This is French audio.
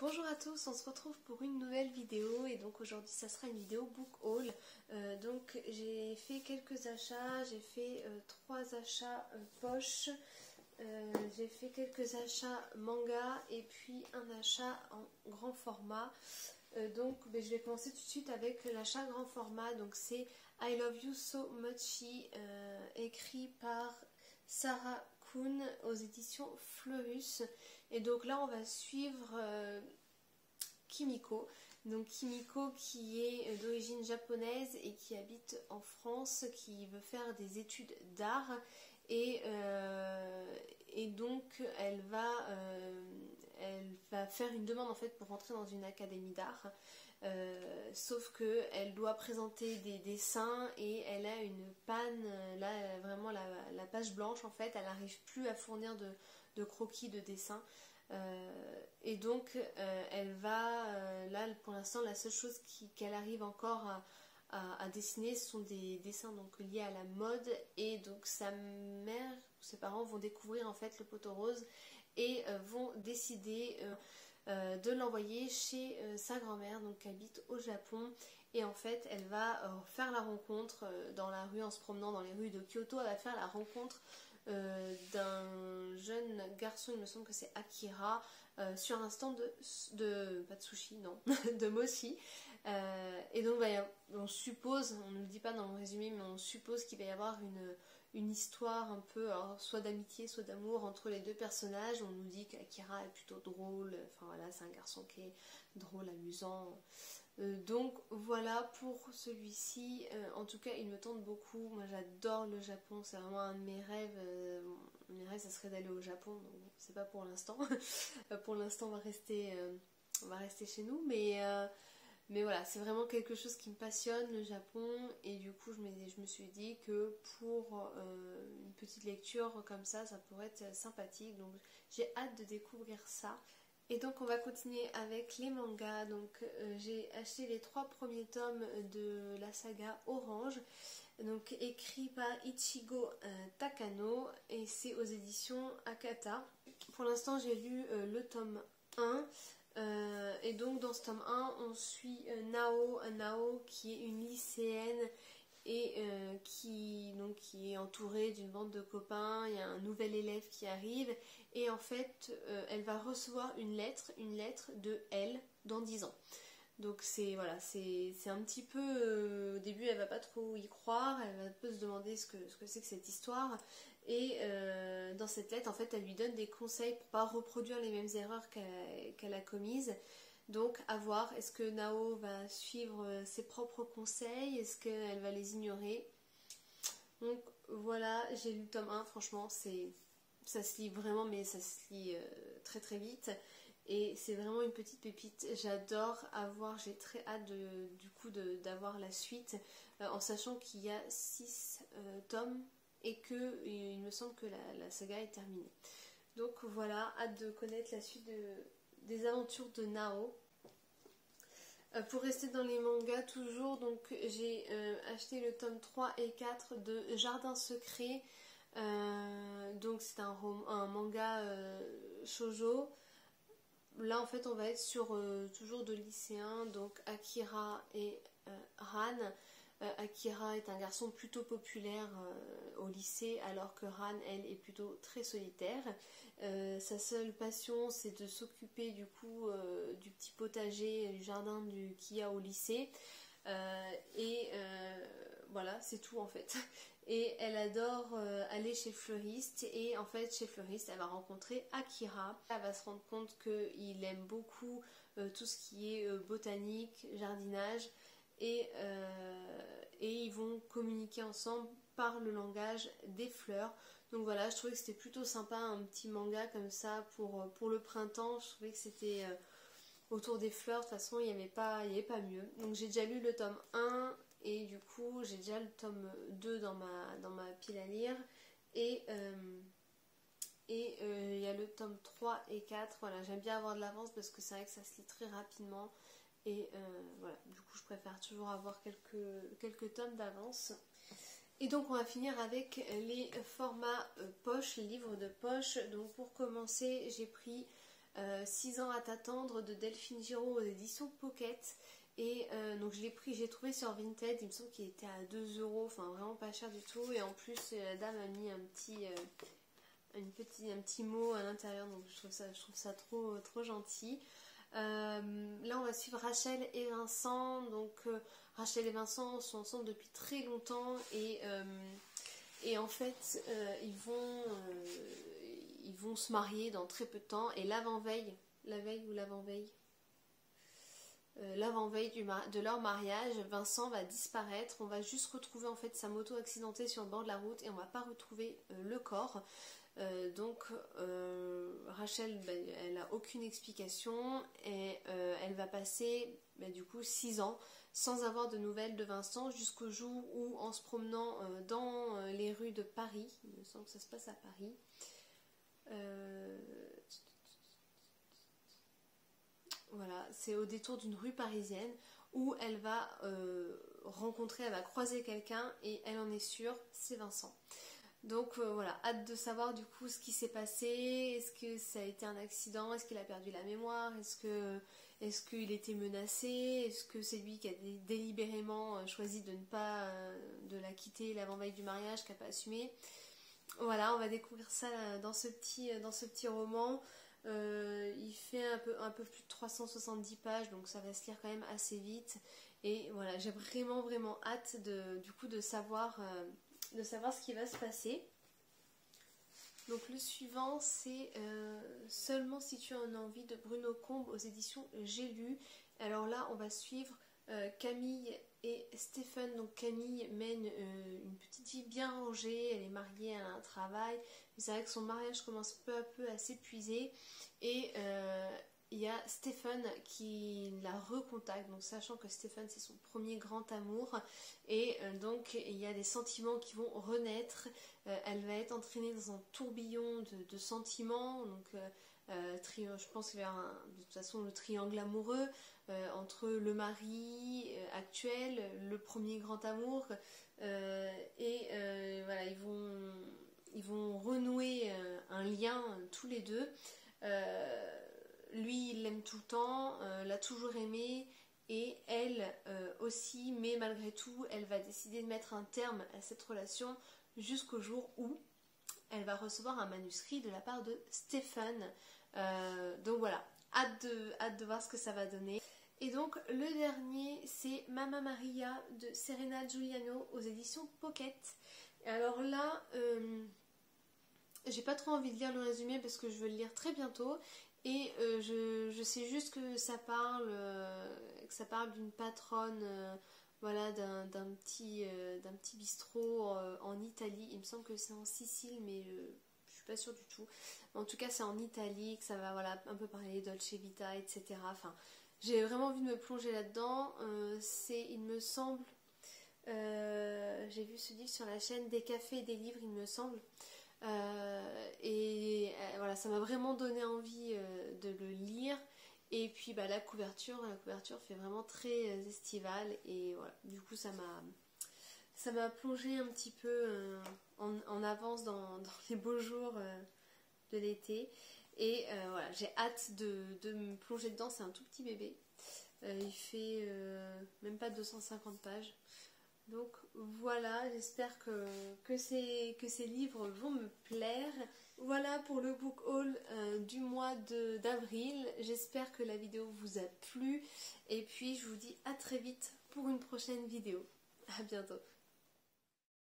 Bonjour à tous, on se retrouve pour une nouvelle vidéo et donc aujourd'hui ça sera une vidéo book haul. Donc j'ai fait quelques achats, j'ai fait 3 achats poche, j'ai fait quelques achats manga et puis un achat en grand format. Je vais commencer tout de suite avec l'achat grand format. Donc c'est I Love You So Much, écrit par Sarah Kuhn aux éditions Fleurus. Et donc là on va suivre Kimiko. Donc Kimiko qui est d'origine japonaise et qui habite en France, qui veut faire des études d'art et donc elle va faire une demande en fait pour rentrer dans une académie d'art. Sauf que elle doit présenter des dessins et elle a une panne, là vraiment la page blanche en fait, elle n'arrive plus à fournir de croquis de dessins. Et donc elle va, là pour l'instant la seule chose qu'elle arrive encore à dessiner ce sont des dessins donc liés à la mode, et donc sa mère, ses parents vont découvrir en fait le poteau rose et vont décider de l'envoyer chez sa grand-mère donc qui habite au Japon. Et en fait elle va faire la rencontre dans la rue, en se promenant dans les rues de Kyoto, elle va faire la rencontre d'un jeune garçon, il me semble que c'est Akira, sur un stand pas de sushi, non, de mochi. Et donc on suppose, on ne le dit pas dans le résumé, mais on suppose qu'il va y avoir une histoire un peu, alors, soit d'amitié, soit d'amour entre les deux personnages. On nous dit qu'Akira est plutôt drôle, enfin voilà, c'est un garçon qui est drôle, amusant. Donc voilà pour celui-ci. En tout cas il me tente beaucoup, moi j'adore le Japon, c'est vraiment un de mes rêves. Mes rêves ça serait d'aller au Japon, donc c'est pas pour l'instant. Pour l'instant on va rester chez nous, mais voilà, c'est vraiment quelque chose qui me passionne, le Japon, et du coup je me suis dit que pour une petite lecture comme ça pourrait être sympathique, donc j'ai hâte de découvrir ça. Et donc on va continuer avec les mangas. Donc j'ai acheté les 3 premiers tomes de la saga Orange, donc écrit par Ichigo Takano, et c'est aux éditions Akata. Pour l'instant j'ai lu le tome 1. Et donc dans ce tome 1 on suit Nao qui est une lycéenne et qui est entourée d'une bande de copains. Il y a un nouvel élève qui arrive et en fait elle va recevoir une lettre de elle dans 10 ans. Donc c'est un petit peu, au début elle va pas trop y croire, elle va un peu se demander ce que c'est que cette histoire, et dans cette lettre en fait elle lui donne des conseils pour pas reproduire les mêmes erreurs qu'elle a commises. Donc à voir, est-ce que Nao va suivre ses propres conseils, est-ce qu'elle va les ignorer. Donc voilà, j'ai lu le tome 1, franchement ça se lit vraiment, mais ça se lit très très vite. Et c'est vraiment une petite pépite, j'adore avoir, j'ai très hâte d'avoir la suite, en sachant qu'il y a 6 tomes et que il me semble que la saga est terminée. Donc voilà, hâte de connaître la suite des aventures de Nao. Pour rester dans les mangas toujours, donc j'ai acheté le tome 3 et 4 de Jardin Secret. Donc c'est un manga shoujo. Là en fait on va être sur toujours de lycéens, donc Akira et Han. Akira est un garçon plutôt populaire au lycée, alors que Han, elle, est plutôt très solitaire. Sa seule passion c'est de s'occuper du coup du petit potager, du jardin qu'il y a au lycée. Voilà, c'est tout en fait. Et elle adore aller chez le fleuriste, et en fait chez le fleuriste elle va rencontrer Akira. Elle va se rendre compte qu'il aime beaucoup tout ce qui est botanique, jardinage, et ils vont communiquer ensemble par le langage des fleurs. Donc voilà, je trouvais que c'était plutôt sympa, un petit manga comme ça pour le printemps. Je trouvais que c'était autour des fleurs, de toute façon il n'y avait pas mieux. Donc j'ai déjà lu le tome 1 et du coup j'ai déjà le tome 2 dans ma pile à lire, et il y a le tome 3 et 4. Voilà, j'aime bien avoir de l'avance parce que c'est vrai que ça se lit très rapidement, et voilà, du coup je préfère toujours avoir quelques tomes d'avance. Et donc on va finir avec les formats poche, les livres de poche. Donc pour commencer j'ai pris 6 ans à t'attendre de Delphine Giraud aux éditions Pocket. Et donc je l'ai pris, j'ai trouvé sur Vinted, il me semble qu'il était à 2 euros, enfin vraiment pas cher du tout. Et en plus la dame a mis un petit mot à l'intérieur, donc je trouve ça trop gentil. Là on va suivre Rachel et Vincent. Donc Rachel et Vincent sont ensemble depuis très longtemps et en fait ils vont se marier dans très peu de temps. Et l'avant-veille de leur mariage, Vincent va disparaître. On va juste retrouver en fait sa moto accidentée sur le bord de la route et on va pas retrouver le corps. Donc Rachel, elle n'a aucune explication et elle va passer du coup 6 ans sans avoir de nouvelles de Vincent, jusqu'au jour où, en se promenant dans les rues de Paris, il me semble que ça se passe à Paris, voilà, c'est au détour d'une rue parisienne où elle va elle va croiser quelqu'un et elle en est sûre, c'est Vincent. Donc voilà, hâte de savoir du coup ce qui s'est passé. Est-ce que ça a été un accident? Est-ce qu'il a perdu la mémoire? Est-ce qu'il était menacé? Est-ce que c'est lui qui a délibérément choisi de ne pas de la quitter l'avant-veille du mariage, qui n'a pas assumé? Voilà, on va découvrir ça dans ce petit roman. Il fait un peu plus de 370 pages, donc ça va se lire quand même assez vite. Et voilà, j'ai vraiment hâte de savoir ce qui va se passer. Donc le suivant, c'est Seulement si tu en as envie, de Bruno Combe aux éditions J'ai lu. Alors là, on va suivre Camille et Stéphane. Donc Camille mène une petite vie bien rangée, elle est mariée, elle a un travail, mais c'est vrai que son mariage commence peu à peu à s'épuiser. Et il y a Stéphane qui la recontacte, donc sachant que Stéphane c'est son premier grand amour, et donc il y a des sentiments qui vont renaître. Elle va être entraînée dans un tourbillon de sentiments, donc je pense vers de toute façon le triangle amoureux entre le mari actuel, le premier grand amour, et voilà, ils vont renouer un lien tous les deux. Lui il l'aime tout le temps, l'a toujours aimé, et elle aussi, mais malgré tout elle va décider de mettre un terme à cette relation jusqu'au jour où elle va recevoir un manuscrit de la part de Stéphane. Donc voilà, hâte de voir ce que ça va donner. Et donc le dernier, c'est Mamma Maria de Serena Giuliano aux éditions Pocket. Alors là, j'ai pas trop envie de lire le résumé parce que je veux le lire très bientôt. Et je sais juste que ça parle d'une patronne, voilà, d'un petit bistrot en Italie. Il me semble que c'est en Sicile, mais je suis pas sûre du tout. En tout cas, c'est en Italie, que ça va, voilà, un peu parler Dolce Vita, etc. Enfin, j'ai vraiment envie de me plonger là-dedans. Il me semble, j'ai vu ce livre sur la chaîne Des Cafés et des Livres, il me semble. Voilà, ça m'a vraiment donné envie de le lire. Et puis la couverture fait vraiment très estivale, et voilà, du coup ça m'a plongé un petit peu en avance dans les beaux jours de l'été. Et voilà, j'ai hâte de me plonger dedans. C'est un tout petit bébé, il fait même pas 250 pages. Donc voilà, j'espère que ces livres vont me plaire. Voilà pour le book haul du mois d'avril. J'espère que la vidéo vous a plu. Et puis je vous dis à très vite pour une prochaine vidéo. À bientôt.